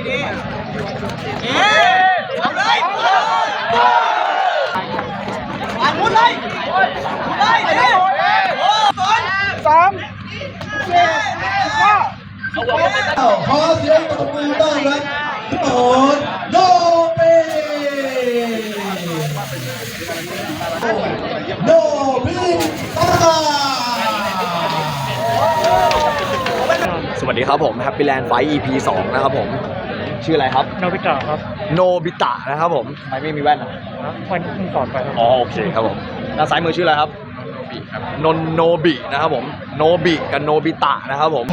ดีๆเอาเลยอ่านมุดเลยมุดเลยขอเสียงปรบมือต้อนรับโตนโนเบโนบิตาสวัสดีครับผม Happy Land Fight EP 2 นะครับผมชื่ออะไรครับโนบิตะครับโนบิตะนะครับผมทำไมไม่มีแว่นอ่ะวันนี้สอนไปครับอ๋อโอเคครับผมด้านซ้ายมือชื่ออะไรครับนนโนบินะครับผมโนบิกับโนบิตะนะครับผม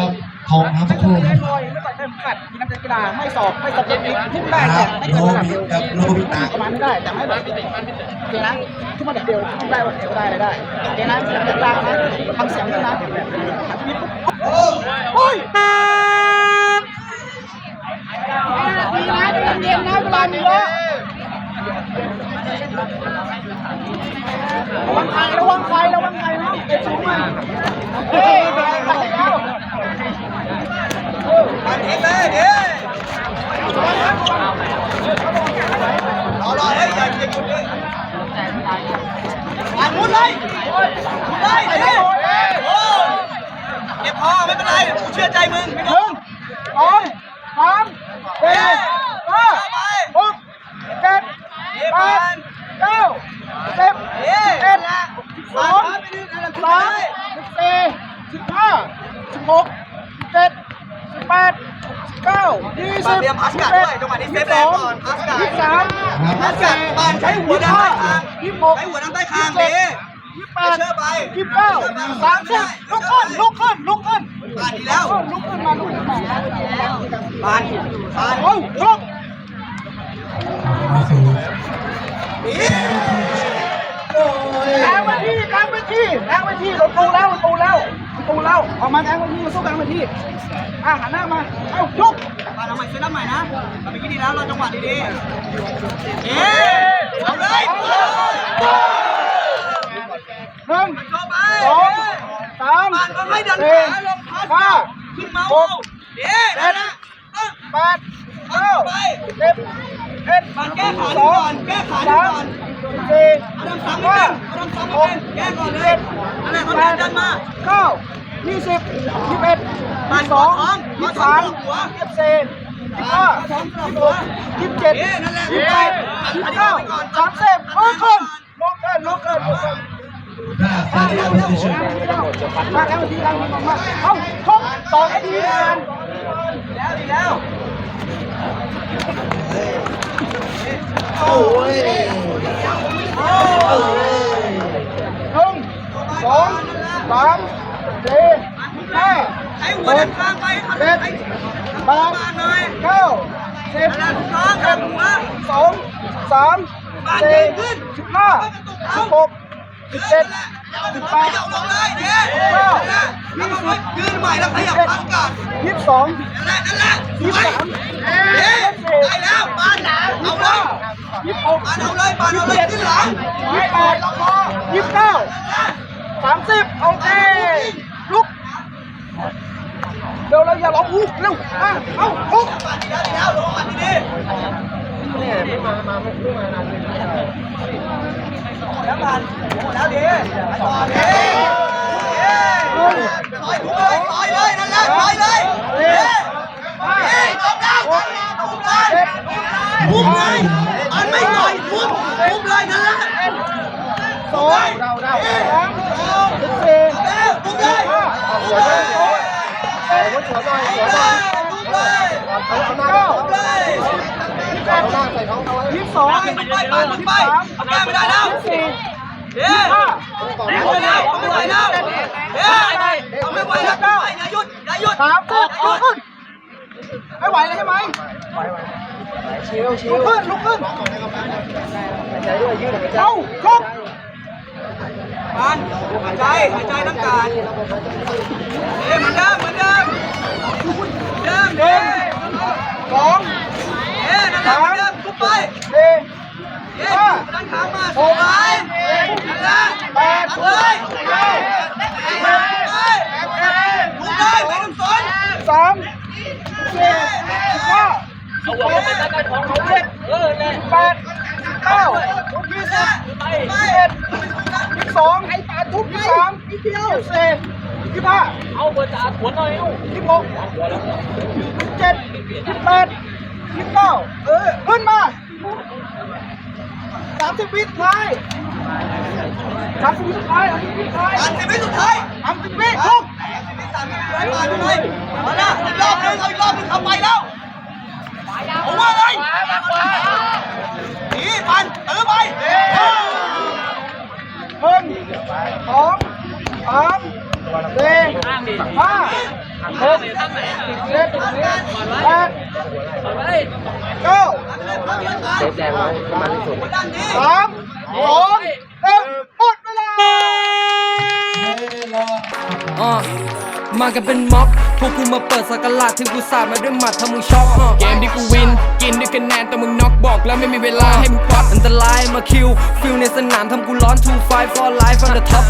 ทองน้ำสักครู่ครับ ไม่ต่อยเต็มขัดมีน้ำใจกีฬาไม่สอบไม่สอบเป็นทุ่มได้แต่ไม่เกินระดับเดียวโนบิตะประมาณนี้ได้แต่ไม่แบบโอเคนะทุ่มระดับเดียวทุ่มได้วันเดียวได้เลยได้โอเคนะกีฬานะทำเสียงด้วยนะโอ้ยมีนะเย็นนะเวลามีเยอะระวังใครนะเอ็ดสูงมันเฮ้ยไปแล้วมันเองเลยเดี๋ยวรอเฮ้ยอย่าหยุดเลยอ่านมุดเลยเดี๋ยวเก็บพอไม่เป็นไรกูเชื่อใจมึง1 2 3 4 5 6 7 8 9 10 11 12 13 14 15 16 17 18 19 20 21 22 23 บานใช้หัวด้านใต้คาง26ใช้หัวด้านใต้คางดิ28 29 30ลุกขึ้นบานดีแล้วลุกขึ้นมาบานโอ้ลุกแรงไปที่ประตูแล้วออกมาแรงไปที่สู้แรงไปที่หันหน้ามาเอ้ายุบมาทำใหม่เซตใหม่นะทำไปกินดีแล้วเราจังหวะดีๆเอาเลย1 2 3 4 5 ขึ้นมา7 8 9 10 11 แก้ขาก่อน4 5 6 7 8 ดันมา9 20 21 22 23 24 25 26 27 28 29 30ลุกขึ้นมาแล้วทีเรามีมาเอ้าชก2 นาทีกันดีแล้วโอ้ย1 2 3 4 5 ใช้หัวด้านข้างไปครับ7 8 9 10 2 3 4 15 16 17 18 19 ยืนใหม่แล้วขยับร่างกาย22 นั่นแหละ23ได้แล้วปานเอาเลย26เอาเลยขึ้นหลัง28 29 30โอเคลุกเร็วอย่าร้องฮู้เร็วเอาลุกแล้วลงมาดีเนี่ยไม่มาแล้วมันแล้วดีต่อดีต่อยเลยนั่นแหละต่อยเลยทุบเลยมันไม่ต่อยทุบเลยนั่นแหละ2 3 4 ทุบเลย22ไปไม่ได้แล้วไม่ไหวแล้วอย่าหยุด3 ขึ้นไม่ไหวเลยใช่ไหมลุกขึ้นเอาลุกหายใจน้ำกาดเหมือนเดิม1 2 3 ทุบไป4 5 6 8 เลยทุบเลยไม่ต้องสน3 4 15 22ให้ตาทุบ23นิดเดียว24 25เอาเบอร์จ่าขวนหน่อย26 27 28 29ขึ้นมา30 วิสุดท้าย30 วิสุดท้าย30 วิสุดท้าย30 วิสุดท้าย30 วิทุบผ่านไปเลยมาละอีกรอบนึงเอาอีกรอบนึงทำไปแล้วเอาว่าไงหนีปันไป1 2 3 4 5 6 7 8 9 3 2 1หมดเวลา มากันเป็นม็อบพวกกูมาเปิดสักราชถึงกูสาดมาด้วยหมัดถ้ามึงช็อกเกมที่กูวินกินด้วยคะแนนแต่มึงน็อกบอกแล้วไม่มีเวลาให้มึงควัดอันตรายมาคิวฟิลในสนามทำกูร้อน 2 5 for life on the top